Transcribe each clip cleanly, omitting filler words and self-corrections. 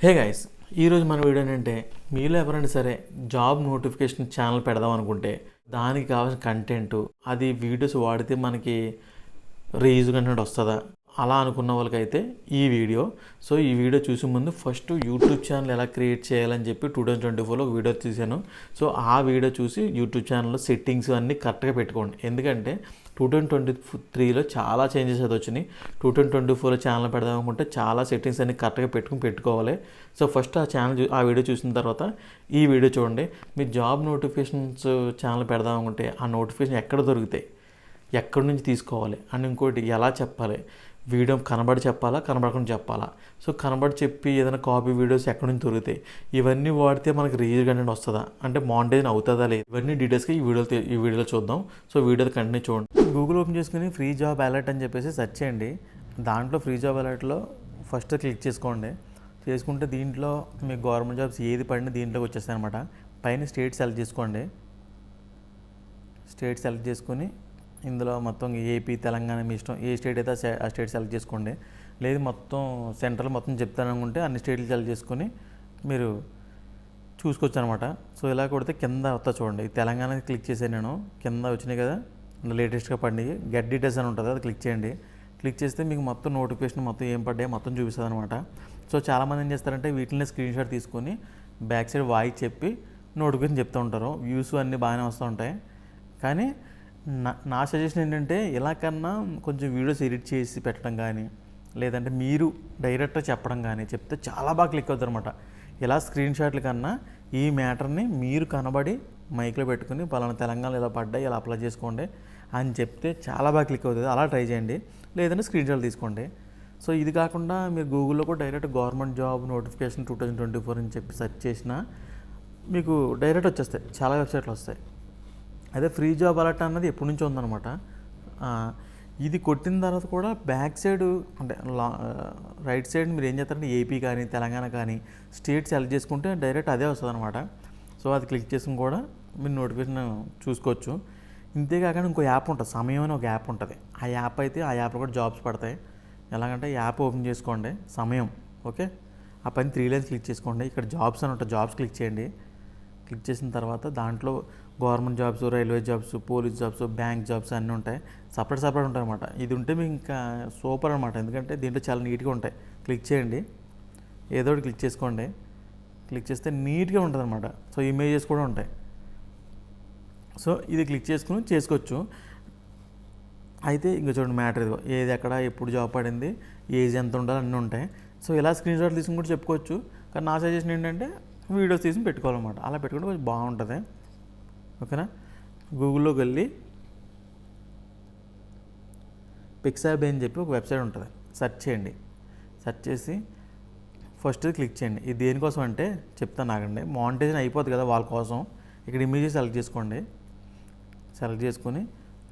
Hey guys, ఈరోజు మన video ఏంటంటే మీలో ఎవరైనా సరే జాబ్ నోటిఫికేషన్ ఛానల్ పెడదాం అనుకుంటే దానికి కావాల్సిన కంటెంట్ అది వీడియోస్ వాడితే మనకి రీజ్ కంటెంట్ వస్తుందా అలా అనుకున్న వాళ్ళకైతే ఈ వీడియో. సో ఈ వీడియో చూసే ముందు ఫస్ట్ యూట్యూబ్ ఛానల్ ఎలా క్రియేట్ చేయాలని చెప్పి 2024లో ఒక వీడియో తీశాను. సో ఆ వీడియో చూసి యూట్యూబ్ ఛానల్లో సెట్టింగ్స్ అన్నీ కరెక్ట్గా పెట్టుకోండి. ఎందుకంటే 2023లో చాలా చేంజెస్ అయితే వచ్చినాయి. 2024లో ఛానల్ పెడదాం అనుకుంటే చాలా సెట్టింగ్స్ అన్ని కరెక్ట్గా పెట్టుకోవాలి. సో ఫస్ట్ ఆ వీడియో చూసిన తర్వాత ఈ వీడియో చూడండి. మీరు జాబ్ నోటిఫికేషన్స్ ఛానల్ పెడదాం అనుకుంటే ఆ నోటిఫికేషన్ ఎక్కడ దొరుకుతాయి, ఎక్కడి నుంచి తీసుకోవాలి అని, ఇంకోటి ఎలా చెప్పాలి, వీడియో కనబడి చెప్పాలా కనబడకుండా చెప్పాలా, సో కనబడి చెప్పి ఏదైనా కాపీ వీడియోస్ ఎక్కడి నుంచి దొరుకుతాయి, ఇవన్నీ వాడితే మనకి రీల్ కంటెంట్ వస్తుందా అంటే మానిటైజ్ అవుతుందా లేదు, ఇవన్నీ డీటెయిల్స్గా ఈ వీడియోలో చూద్దాం. సో వీడియో కంటిన్యూ చూడండి. గూగుల్ ఓపెన్ చేసుకుని ఫ్రీ జాబ్ అలర్ట్ అని చెప్పేసి సెర్చ్ చేయండి. దాంట్లో ఫ్రీ జాబ్ అలర్ట్లో ఫస్ట్ క్లిక్ చేసుకోండి. చేసుకుంటే దీంట్లో మీకు గవర్నమెంట్ జాబ్స్ ఏది పడినా దీంట్లోకి వచ్చేస్తాయి అనమాట. పైన స్టేట్ సెలెక్ట్ చేసుకోండి. స్టేట్ సెలెక్ట్ చేసుకొని ఇందులో మొత్తం ఏపీ, తెలంగాణ మీ ఇష్టం, ఏ స్టేట్ అయితే ఆ స్టేట్ సెలెక్ట్ చేసుకోండి. లేదు మొత్తం సెంట్రల్ మొత్తం చెప్తాననుకుంటే అన్ని స్టేట్లు సెలెక్ట్ చేసుకొని మీరు చూసుకోవచ్చు అనమాట. సో ఇలా కొడితే కింద వస్తా చూడండి. తెలంగాణ క్లిక్ చేశాను నేను, కింద వచ్చినాయి కదా లేటెస్ట్గా పడినాయి, గెట్ డీటెయిల్స్ అని ఉంటుంది, అది క్లిక్ చేయండి. క్లిక్ చేస్తే మీకు మొత్తం నోటిఫికేషన్ మొత్తం ఏం పడ్డాయో మొత్తం చూపిస్తుంది అనమాట. సో చాలామంది ఏం చేస్తారంటే వీటిని స్క్రీన్ షాట్ తీసుకొని బ్యాక్ సైడ్ వాయిస్ చెప్పి నోటిఫికేషన్ చెప్తూ ఉంటారు. వ్యూస్ అన్నీ బాగానే వస్తూ ఉంటాయి. కానీ నా సజెషన్ ఏంటంటే ఇలా కన్నా కొంచెం వీడియోస్ ఎడిట్ చేసి పెట్టడం కానీ, లేదంటే మీరు డైరెక్ట్గా చెప్పడం కానీ చెప్తే చాలా బాగా క్లిక్ అవుతుంది అనమాట. ఇలా స్క్రీన్ షాట్ల కన్నా ఈ మ్యాటర్ని మీరు కనబడి మైక్లో పెట్టుకుని పలానా తెలంగాణలో ఇలా పడ్డాయి ఇలా అప్లై చేసుకోండి అని చెప్తే చాలా బాగా క్లిక్ అవుతుంది. అలా ట్రై చేయండి. లేదంటే స్క్రీన్ షాట్ తీసుకోండి. సో ఇది కాకుండా మీరు గూగుల్లో కూడా డైరెక్ట్ గవర్నమెంట్ జాబ్ నోటిఫికేషన్ 2024 అని చెప్పి సెర్చ్ చేసినా మీకు డైరెక్ట్ వచ్చేస్తాయి, చాలా వెబ్సైట్లు వస్తాయి. అదే ఫ్రీ జాబ్ అలర్ట్ అన్నది ఎప్పటి నుంచో ఉందన్నమాట. ఇది కొట్టిన తర్వాత కూడా బ్యాక్ సైడ్ అంటే రైట్ సైడ్ మీరు ఏం చేస్తారంటే ఏపీ కానీ తెలంగాణ కానీ స్టేట్ సెలెక్ట్ చేసుకుంటే డైరెక్ట్ అదే వస్తుంది అనమాట. సో అది క్లిక్ చేసుకుని కూడా మీరు నోటిఫికేషన్ చూసుకోవచ్చు. ఇంతేకాకుండా ఇంకో యాప్ ఉంటుంది, సమయం అని ఒక యాప్ ఉంటుంది. ఆ యాప్లో కూడా జాబ్స్ పడతాయి. ఎలాగంటే యాప్ ఓపెన్ చేసుకోండి, సమయం, ఓకే, ఆ పైన 3 లైన్స్ క్లిక్ చేసుకోండి. ఇక్కడ జాబ్స్ అని ఉంటుంది, జాబ్స్ క్లిక్ చేయండి. క్లిక్ చేసిన తర్వాత దాంట్లో government jobs, railway jobs, police jobs, bank jobs అన్నీ ఉంటాయి. సపరేట్ ఉంటాయి అనమాట. ఇది ఉంటే మీకు ఇంకా సూపర్ అనమాట. ఎందుకంటే దీంట్లో చాలా నీట్గా ఉంటాయి. క్లిక్ చేయండి, ఏదో ఒకటి క్లిక్ చేసుకోండి. క్లిక్ చేస్తే నీట్గా ఉంటుంది అనమాట. సో ఇమేజెస్ కూడా ఉంటాయి. సో ఇది క్లిక్ చేసుకుని చేసుకోవచ్చు. అయితే ఇంకా చూడండి మ్యాటర్ ఇదిగో, ఏది ఎక్కడ ఎప్పుడు జాబ్ పడింది, ఏజ్ ఎంత ఉండాలి అన్నీ ఉంటాయి. సో ఇలా స్క్రీన్ షాట్ తీసుకుని కూడా చెప్పుకోవచ్చు. కానీ నా సజెషన్ ఏంటంటే వీడియోస్ తీసి పెట్టుకోవాలన్నమాట. అలా పెట్టుకుంటే కొంచెం బాగుంటుంది, ఓకేనా. గూగుల్లోకి వెళ్ళి పిక్సాబే అని చెప్పి ఒక వెబ్సైట్ ఉంటుంది, సెర్చ్ చేయండి. సెర్చ్ చేసి ఫస్ట్ క్లిక్ చేయండి. ఇది దేనికోసం అంటే చెప్తాను ఆగండి. మానిటైజేషన్ అయిపోతుంది కదా వాళ్ళ కోసం. ఇక్కడ ఇమేజెస్ సెలెక్ట్ చేసుకోండి. సెలెక్ట్ చేసుకొని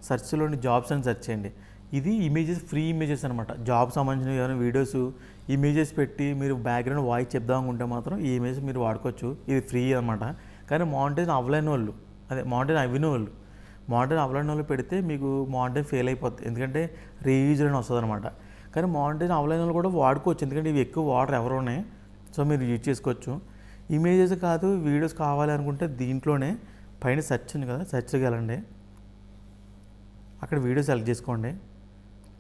సెర్చ్లోని జాబ్స్ అని సెర్చ్ చేయండి. ఇది ఇమేజెస్, ఫ్రీ ఇమేజెస్ అనమాట. జాబ్ సంబంధించిన ఏమైనా వీడియోస్ ఇమేజెస్ పెట్టి మీరు బ్యాక్గ్రౌండ్ వాయిస్ చెప్దాం అనుకుంటే మాత్రం ఈ ఇమేజెస్ మీరు వాడుకోవచ్చు. ఇది ఫ్రీ అనమాట. కానీ మానిటైజేషన్ అవ్వలేని వాళ్ళు, మానిటైజేషన్ అవ్వలేని వాళ్ళు పెడితే మీకు మానిటైజేషన్ ఫెయిల్ అయిపోతుంది. ఎందుకంటే రీయూజ్ అని వస్తుంది అనమాట. కానీ మానిటైజేషన్ అవ్వలేని వాళ్ళు కూడా వాడుకోవచ్చు, ఎందుకంటే ఇవి ఎక్కువ వాటర్ ఎవరోనే. సో మీరు యూజ్ చేసుకోవచ్చు. ఇమేజెస్ కాదు వీడియోస్ కావాలి అనుకుంటే దీంట్లోనే పైన సెర్చ్ ఉంది కదా, సెర్చ్కి వెళ్ళండి. అక్కడ వీడియో సెలెక్ట్ చేసుకోండి.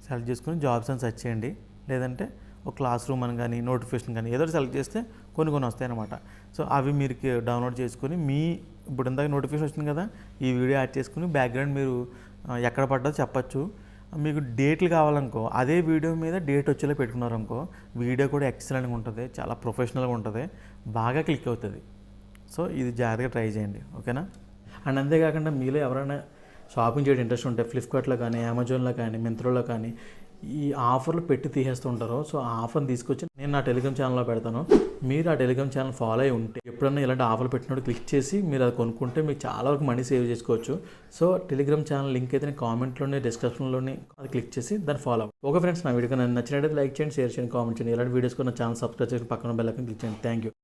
సెలెక్ట్ చేసుకొని జాబ్స్ అని సెర్చ్ చేయండి. లేదంటే ఒక క్లాస్ రూమ్ అని కానీ నోటిఫికేషన్ కానీ ఏదో సెలెక్ట్ చేస్తే కొన్ని వస్తాయి అన్నమాట. సో అవి మీరు డౌన్లోడ్ చేసుకొని ఇప్పుడు ఇందాక నోటిఫికేషన్ వచ్చింది కదా, ఈ వీడియో యాడ్ చేసుకుని బ్యాక్గ్రౌండ్ మీరు ఎక్కడ పడ్డో చెప్పచ్చు. మీకు డేట్లు కావాలనుకో అదే వీడియో మీద డేట్ వచ్చేలా పెట్టుకున్నారనుకో వీడియో కూడా ఎక్సలెంట్గా ఉంటుంది, చాలా ప్రొఫెషనల్గా ఉంటుంది, బాగా క్లిక్ అవుతుంది. సో ఇది జాగ్రత్తగా ట్రై చేయండి, ఓకేనా. అండ్ అంతేకాకుండా మీలో ఎవరైనా షాపింగ్ చేయడం ఇంట్రెస్ట్ ఉంటే ఫ్లిప్కార్ట్లో కానీ, అమెజాన్లో కానీ, మింత్రాలో కానీ ఈ ఆఫర్లు పెట్టి తీసేస్తూ ఉంటారు. సో ఆ ఆఫర్ని తీసుకొచ్చి నేను నా టెలిగ్రామ్ ఛానల్లో పెడతాను. మీరు ఆ టెలిగ్రామ్ ఛానల్ ఫాలో అయి ఉంటే ఎప్పుడన్నా ఇలాంటి ఆఫర్లు పెట్టినప్పుడు క్లిక్ చేసి మీరు అది కొనుక్కుంటే మీకు చాలా వరకు మనీ సేవ్ చేసుకోవచ్చు. సో టెలిగ్రామ్ ఛానల్ లింక్ అయితే నేను కామెంట్లోనే, డిస్క్రిప్షన్లోనే అది క్లిక్ చేసి దాన్ని ఫాలో అవ్వండి. ఓకే ఫ్రెండ్స్, నా వీడియో నచ్చినట్లయితే లైక్ చేయండి, షేర్ చేయండి, కామెంట్ చేయండి. ఇలాంటి వీడియోస్ కూడా నా ఛానల్ సబ్స్క్రైబ్ చేసి పక్కన బెల్ ఐకాన్ క్లిక్ చేయండి. Thank you.